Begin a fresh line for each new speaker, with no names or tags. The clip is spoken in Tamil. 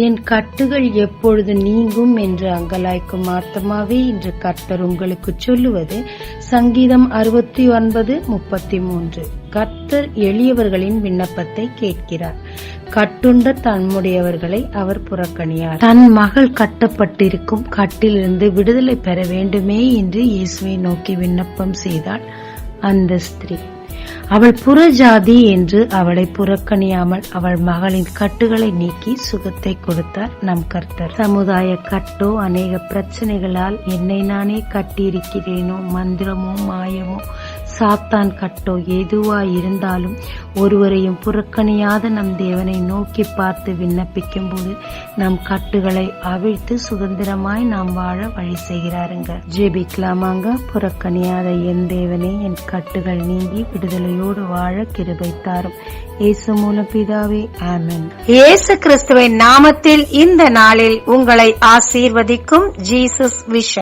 என் கட்டுகள் எப்பொழுது நீங்கும் என்று அங்கலாய்க்கும் ஆத்மாவே, இன்று கர்த்தர் உங்களுக்கு சொல்லுவது சங்கீதம் 69:33. கர்த்தர் எளியவர்களின் விண்ணப்பத்தை கேட்கிறார், கட்டுண்ட தம்முடையவர்களை அவர் புறக்கணியார். தன் மகள் கட்டப்பட்டிருக்கும் கட்டிலிருந்து விடுதலை பெற வேண்டுமே என்று இயேசுவை நோக்கி விண்ணப்பம் செய்தாள் அந்த ஸ்திரீ. அவள் புறஜாதி என்று அவளை புறக்கணியாமல் அவள் மகளின் கட்டுகளை நீக்கி சுகத்தை கொடுத்தார் நம் கர்த்தர். சமுதாய கட்டோ, அநேக பிரச்சனைகளால் என்னை நானே கட்டியிருக்கிறேனோ, மந்திரமோ மாயமோ சாத்தான் கட்டோ எதுவாய் இருந்தாலும் ஒருவரையும் புறக்கணியாத நம் தேவனை நோக்கி பார்த்து விண்ணப்பிக்கும் போது நம் கட்டுகளை அவிழ்த்து சுதந்திரமாய் நாம் வாழ வழி செய்கிறாருங்க. ஜெபிக்கலாமாங்க. புறக்கணியாத என் தேவனே, என் கட்டுகள் நீங்கி விடுதலையோடு வாழ கிருபை தாரும். இயேசு மூலம் பிதாவே, ஆமென்.
இயேசு கிறிஸ்துவின் நாமத்தில் இந்த நாளில் உங்களை ஆசீர்வதிக்கும் ஜீசஸ் விஷன்.